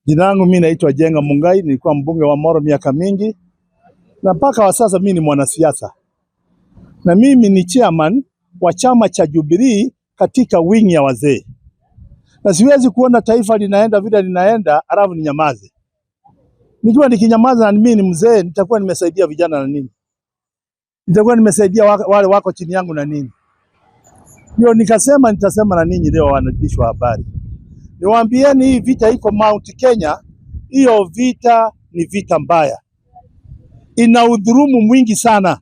Jina langu mimi naitwa Jenga Mungai, nilikuwa mbunge wa Moro miaka mingi na mpaka wa sasa mimi ni mwanasiasa. Na mimi ni chairman wa chama cha Jubilee katika wing ya wazee. Na siwezi kuona taifa linaenda vile linaenda alafu ninyamaze. Nikiwa nikinyamaza na mimi ni mzee, nitakuwa nimesaidia vijana na nini? Nitakuwa nimesaidia wale wako chini yangu na nini? Ndio nikasema nitasema na ninyi leo wanaandishi wa habari. Niwaambieni hii vita iko Mount Kenya, hiyo vita ni vita mbaya. Ina udhulumu mwingi sana.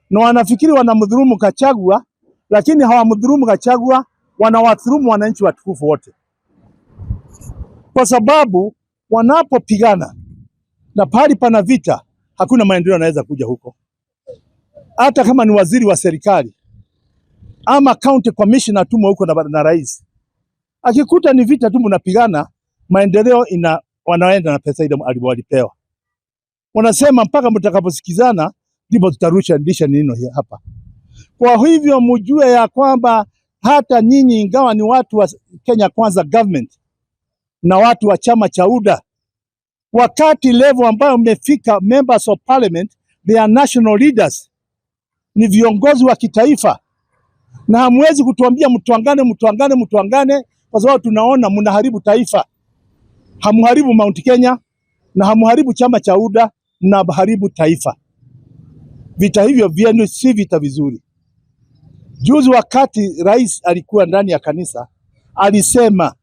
Na wanafikiri wanamdhulumu Gachagua, lakini hawamdhulumu Gachagua, wanawadhulumu wananchi watukufu wote. Kwa sababu wanapopigana na pahali pana vita, hakuna maendeleo yanaweza kuja huko. Hata kama ni waziri wa serikali ama county commissioner tumo huko na rais, akikuta ni vita tu mnapigana, maendeleo wanaenda na pesa ile walipewa. Wanasema mpaka mtakaposikizana ndipo tutarudisha nino hapa. Kwa hivyo mjue ya kwamba hata nyinyi ingawa ni watu wa Kenya Kwanza government na watu wa chama cha UDA, wakati level ambayo mmefika members of parliament, they are national leaders, ni viongozi wa kitaifa, na hamwezi kutuambia mtuangane kwa sababu tunaona mnaharibu taifa. Hamharibu Mount Kenya na hamharibu chama cha UDA, mnaharibu taifa. Vita hivyo vyenu si vita vizuri. Juzi wakati rais alikuwa ndani ya kanisa, alisema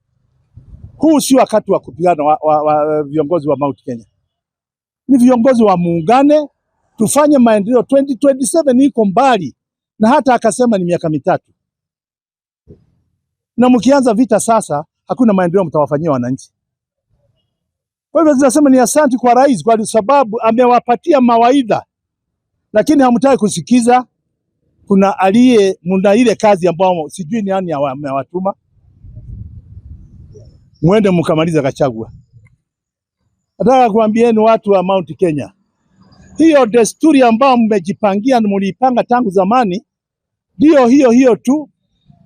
huu si wakati wa kupigana wa viongozi wa Mount Kenya. Ni viongozi wa muungane, tufanye maendeleo. 2027 iko mbali, na hata akasema ni miaka mitatu. Na mkianza vita sasa, hakuna maendeleo mtawafanyia wananchi. Kwa hivyo tunasema ni asante kwa rais kwa sababu amewapatia mawaidha, lakini hamtaki kusikiza. Muna ile kazi ambao sijui ni nani amewatuma. Muende mkamaliza Gachagua. Nataka kuambieni watu wa Mount Kenya, hiyo desturi ambao mmejipangia na mlipanga tangu zamani, ndio hiyo tu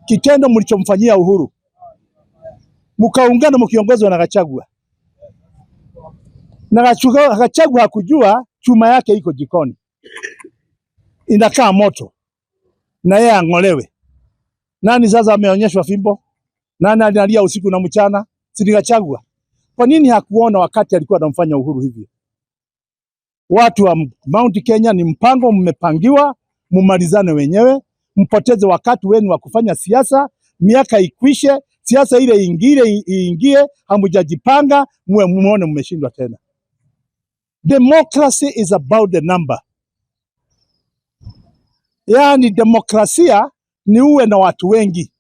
kitendo mlichomfanyia Uhuru. Mkaungana mkiongozwa na Gachagua. Na Gachagua hakujua chuma yake iko jikoni, inakaa moto, na yeye angolewe. Nani sasa ameonyeshwa fimbo? Nani analia usiku na mchana? Si Gachagua. Kwa nini hakuona wakati alikuwa anamfanya Uhuru hivyo? Watu wa Mount Kenya, ni mpango mmepangiwa, mumalizane wenyewe, mpoteze wakati wenu wa kufanya siasa, miaka ikwishe, siasa ile iingie, hamujajipanga, muone mmeshindwa tena. Democracy is about the number. Yaani demokrasia ni uwe na watu wengi.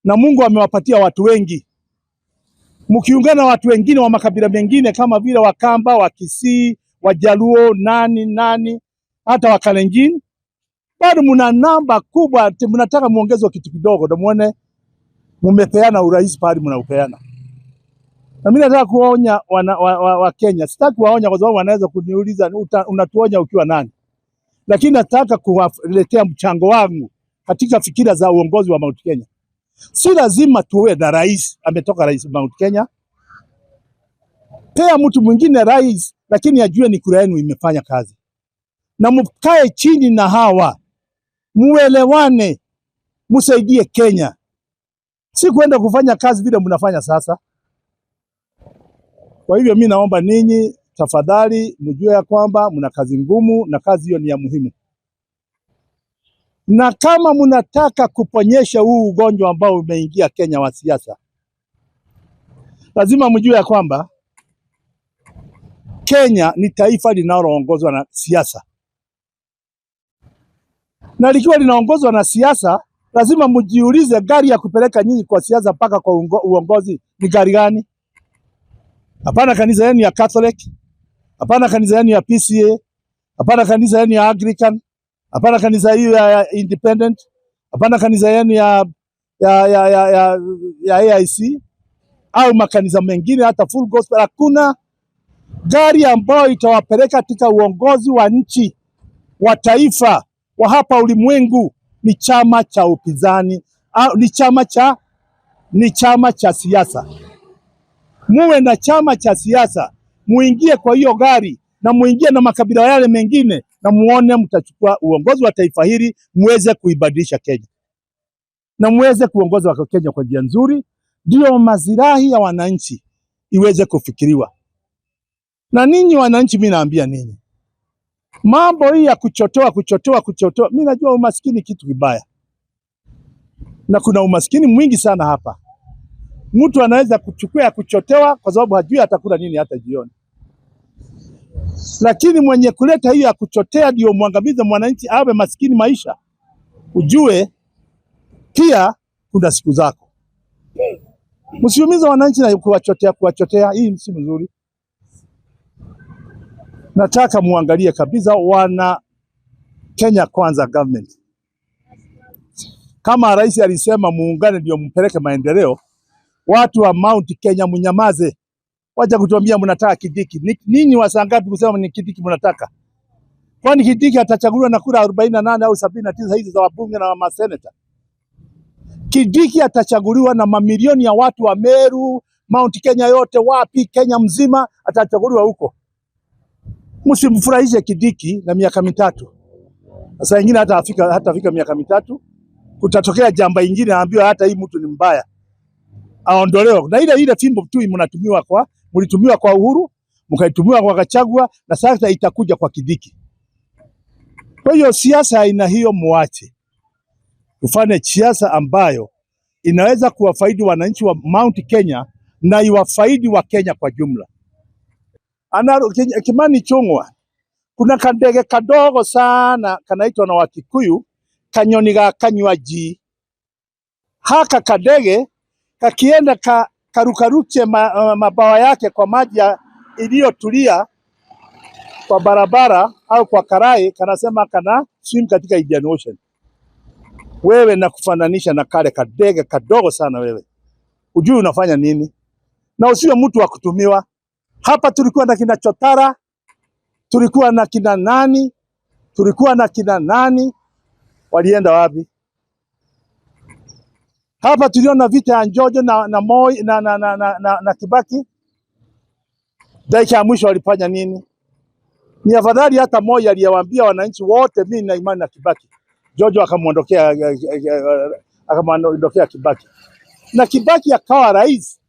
Na Mungu amewapatia watu wengi. Mkiungana watu wengine wa makabila mengine kama vile Wakamba, Wakisii, Wajaluo, nani, hata Wakalenjin, bado mna namba kubwa, mnataka muongezwe kitu kidogo ndio muone mmepeana urais pale mnaupeana. Na mimi nataka kuonya wa Kenya, sitaki kuwaonya kwa sababu wanaweza kuniuliza unatuonya ukiwa nani? Lakini nataka kuwaletea mchango wangu katika fikira za uongozi wa Mount Kenya. Si lazima tuwe na rais, ametoka rais Mount Kenya. Pea mtu mwingine rais, lakini ajue ni kura yenu imefanya kazi. Na mkae chini na hawa, muelewane, musaidie Kenya. Si kwenda kufanya kazi vile mnafanya sasa. Kwa hivyo mimi naomba ninyi tafadhali mjue ya kwamba mna kazi ngumu, na kazi hiyo ni ya muhimu. Na kama mnataka kuponyesha huu ugonjwa ambao umeingia Kenya wa siasa, lazima mjue ya kwamba Kenya ni taifa linaloongozwa na siasa. Na likiwa linaongozwa na siasa, lazima mjiulize gari ya kupeleka nyinyi kwa siasa mpaka kwa uongozi ni gari gani? Hapana kanisa yenu ya Catholic, hapana kanisa yenu ya PCA, hapana kanisa yenu ya Anglican, hapana kanisa hiyo ya Independent, hapana kanisa yenu ya AIC au makanisa mengine hata Full Gospel. Hakuna gari ambayo itawapeleka katika uongozi wa nchi, wa taifa, wa hapa ulimwengu. Ni chama cha upinzani au ni chama cha siasa. muwe na chama cha siasa, muingie kwa hiyo gari na muingie na makabila yale mengine, na muone mtachukua uongozi wa taifa hili, muweze kuibadilisha Kenya na muweze kuongoza wa Kenya kwa njia nzuri, ndio maslahi ya wananchi iweze kufikiriwa. Na ninyi wananchi, mimi naambia ninyi, mambo hii ya kuchotoa, mimi najua umaskini kitu kibaya, na kuna umaskini mwingi sana hapa. Mtu anaweza kuchukua ya kuchotewa kwa sababu hajui atakula nini hata jioni, lakini mwenye kuleta hiyo ya kuchotea ndio mwangamiza mwananchi awe maskini maisha. Ujue pia kuna siku zako. Msiumize wananchi na kuwachotea, hii si mzuri. Nataka muangalie kabisa wana Kenya Kwanza government. Kama rais alisema muungane ndio mpeleke maendeleo, watu wa Mount Kenya mnyamaze. Wacha kutuambia mnataka Kindiki. Ninyi wasangapi kusema ni Kindiki mnataka? Kwani Kindiki atachaguliwa na kura 48 au 79 hizi za wabunge na maseneta? Kindiki atachaguliwa na mamilioni ya watu wa Meru, Mount Kenya yote, wapi Kenya mzima atachaguliwa huko. Msimfurahishe Kindiki na miaka mitatu. Sasa wengine hatafika miaka mitatu, kutatokea jamba ingine aambiwa hata hii mtu ni mbaya, aondolewe. Na ile fimbo tu mlitumiwa kwa Uhuru, mkaitumiwa kwa Gachagua, na sasa itakuja kwa Kindiki. Kwa hiyo siasa aina hiyo muache. Tufanye siasa ambayo inaweza kuwafaidi wananchi wa Mount Kenya na iwafaidi wa Kenya kwa jumla. Kimani Ichung'wah, kuna kandege kadogo sana kanaitwa na Wakikuyu kanyoni ga kanywaji. Haka kadege kakienda karukaruche mabawa yake kwa maji iliyotulia kwa barabara au kwa karai, kanasema kana swim katika Indian Ocean. Wewe na kufananisha na kale kadege kadogo sana, wewe ujui unafanya nini? Na usiwe mtu wa kutumiwa. Hapa tulikuwa na kina Chotara, tulikuwa na kina nani, walienda wapi? Hapa tuliona vita ya Njojo na Moi na Kibaki. Dakika ya mwisho walifanya nini? Ni afadhali hata Moi aliyewaambia wananchi wote mimi na imani na Kibaki. Njojo akamwondokea Kibaki. Na Kibaki akawa rais